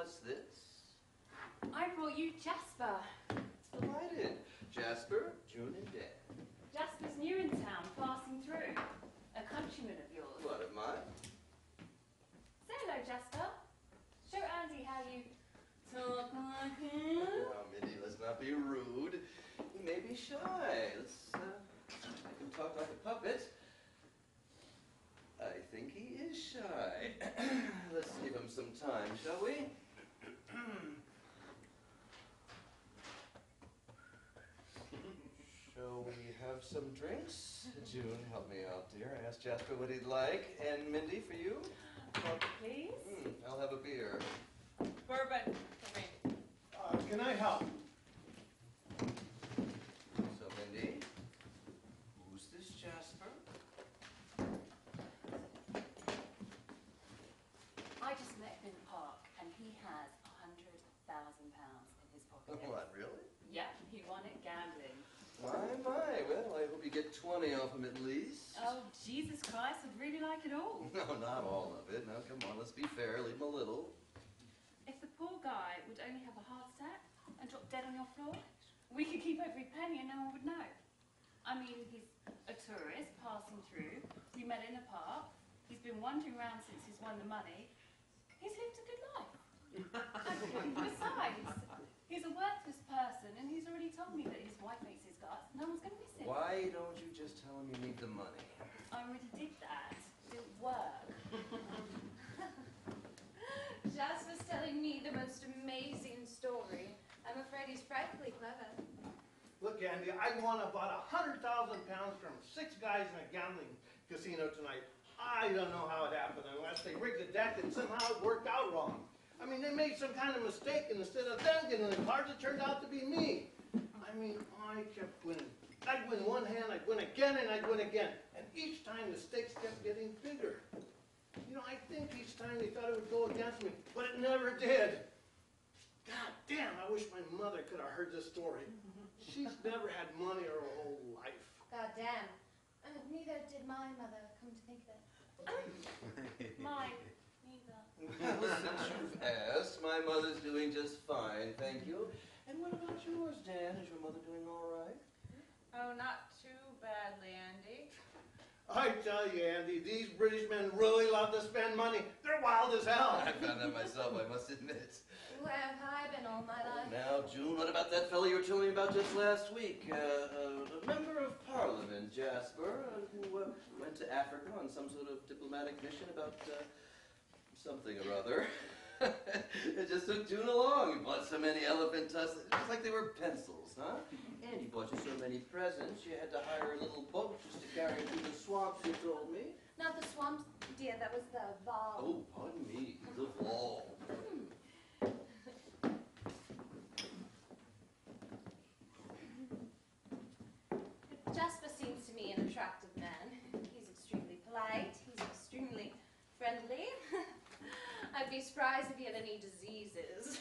what's this? I brought you Jasper. Delighted. Jasper, June, and Dan. Jasper's new in town, passing through. A countryman of yours. What, of mine? Say hello, Jasper. Show Andy how you talk like him. Now, Mindy, let's not be rude. He may be shy. Let's make him talk like a puppet. I think he is shy. Let's give him some time, shall we? Shall we have some drinks? June, help me out, dear. I asked Jasper what he'd like. And Mindy, for you? Please? I'll have a beer. Bourbon for me. Can I help? So, Mindy, who's this Jasper? I just met him in the park, and he has £100,000 in his pocket. What, really? Yeah, he won it gambling. My. Well, I hope you get 20 off him at least. Oh, Jesus Christ, I'd really like it all. No, not all of it. Now, come on, let's be fair. Leave him a little. If the poor guy would only have a heart attack and drop dead on your floor, we could keep every penny and no one would know. I mean, he's a tourist passing through. We met in a park. He's been wandering around since he's won the money. He's lived a good life. And besides, he's a worthless person, and he's already told me that his wife makes his guts. No one's going to miss him. Why don't you just tell him you need the money? I already did that. It didn't work. Jasper's telling me the most amazing story. I'm afraid he's frightfully clever. Look, Andy, I won about £100,000 from 6 guys in a gambling casino tonight. I don't know how it happened unless they rigged the deck and somehow it worked out wrong. I mean, they made some kind of mistake, and instead of them getting the cards, it turned out to be me. I mean, I kept winning. I'd win one hand, I'd win again, and I'd win again. And each time the stakes kept getting bigger. You know, I think each time they thought it would go against me, but it never did. God damn, I wish my mother could have heard this story. She's never had money her whole life. God damn. Neither did my mother, come to think of it. Mine, neither. Well, since you've asked, my mother's doing just fine, thank you. And what about yours, Dan? Is your mother doing all right? Oh, not too badly, Andy. I tell you, Andy, these British men really love to spend money. They're wild as hell. I found that myself, I must admit. Where have I been all my life? Now, June, what about that fellow you were telling me about just last week? A member of Parliament, Jasper, who went to Africa on some sort of diplomatic mission about something or other. It just took June along. He bought so many elephant tusks, just like they were pencils, huh? And he bought you so many presents, you had to hire a little boat just to carry him through the swamps, you told me. Not the swamps, dear, that was the Val. Oh, pardon me, the Val. Jasper seems to me an attractive man. He's extremely polite. He's extremely friendly. I'd be surprised if he had any diseases.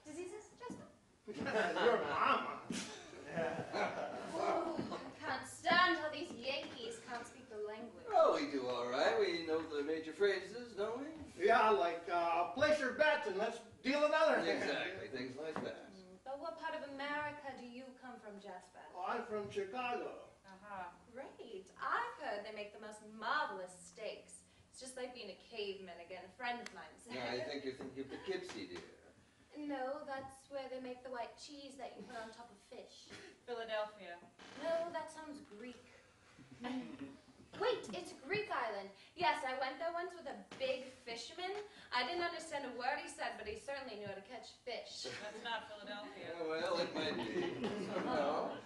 Diseases, Jasper? Your mama. Oh, I can't stand how these Yankees can't speak the language. Oh, we do all right. We know the major phrases, don't we? Yeah, like, place your bets and let's deal another hand. Exactly, things like that. But what part of America do you come from, Jasper? Oh, I'm from Chicago. Great. I've heard they make the most marvelous steaks. It's just like being a caveman again. A friend of mine said. No, I think you're thinking of Poughkeepsie, dear. No, that's where they make the white cheese that you put on top of fish. Philadelphia. No, that sounds Greek. Wait, it's Greek island. Yes, I went there once with a big fisherman. I didn't understand a word he said, but he certainly knew how to catch fish. That's not Philadelphia. Oh, well, it might be. Somehow.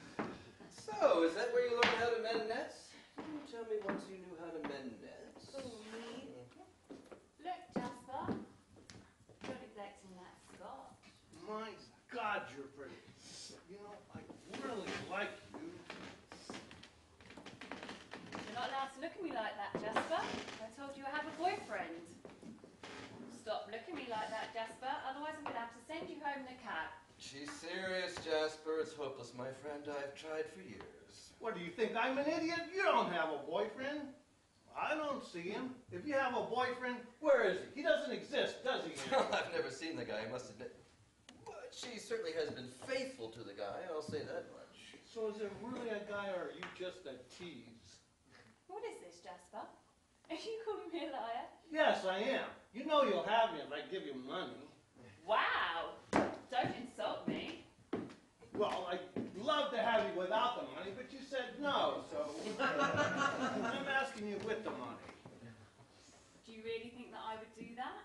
So, is that where you learned how to mend nets? You tell me once you knew how to mend nets. Oh, me? Look, Jasper. You're neglecting that Scotch. My God, you're pretty. You know, I really like you. You're not allowed to look at me like that, Jasper. I told you I have a boyfriend. Stop looking at me like that, Jasper. Otherwise I'm going to have to send you home in a cab. She's serious, Jasper. It's hopeless, my friend. I've tried for years. What, do you think I'm an idiot? You don't have a boyfriend. I don't see him. If you have a boyfriend, where is he? He doesn't exist, does he? I've never seen the guy, I must admit. But she certainly has been faithful to the guy, I'll say that much. So is it really a guy, or are you just a tease? What is this, Jasper? Are you calling me a liar? Yes, I am. You know you'll have me if I give you money. Wow! Don't insult me. Well, I'd love to have you without the money, but you said no, so I'm asking you with the money. Do you really think that I would do that?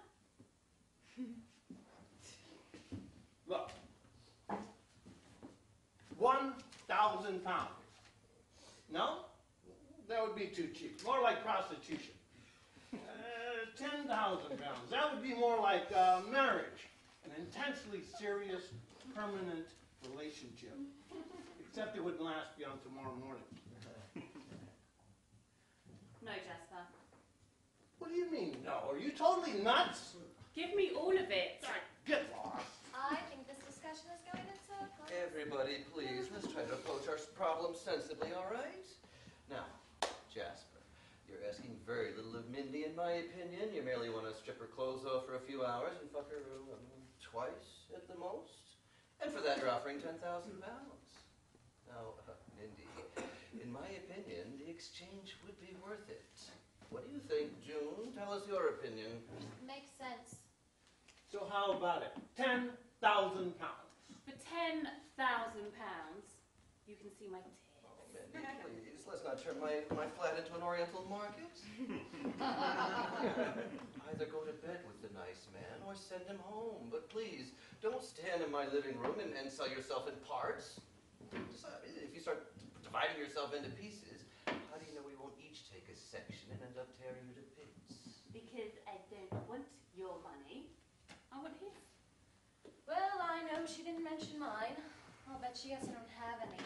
Look, 1,000 pounds. No? That would be too cheap. More like prostitution. 10,000 pounds. That would be more like marriage. An intensely serious, permanent relationship. Except it wouldn't last beyond tomorrow morning. No, Jasper. What do you mean, no? Are you totally nuts? Give me all of it. Get lost. I think this discussion is going in circles. Everybody, please, let's try to approach our problem sensibly, all right? Now, Jasper, you're asking very little of Mindy, in my opinion. You merely want to strip her clothes off for a few hours and fuck her twice at the most. And for that, you're offering 10,000 pounds. Now, Mindy, in my opinion, the exchange would be worth it. What do you think, June? Tell us your opinion. Makes sense. So how about it? 10,000 pounds. For 10,000 pounds, you can see my tits. Oh, Mindy, please, let's not turn my flat into an oriental market. Either go to bed with the nice man or send him home. But please, don't stand in my living room and sell yourself in parts. If you start dividing yourself into pieces, how do you know we won't each take a section and end up tearing you to bits? Because I don't want your money. I want his. Well, I know she didn't mention mine. I'll bet she guess I don't have any.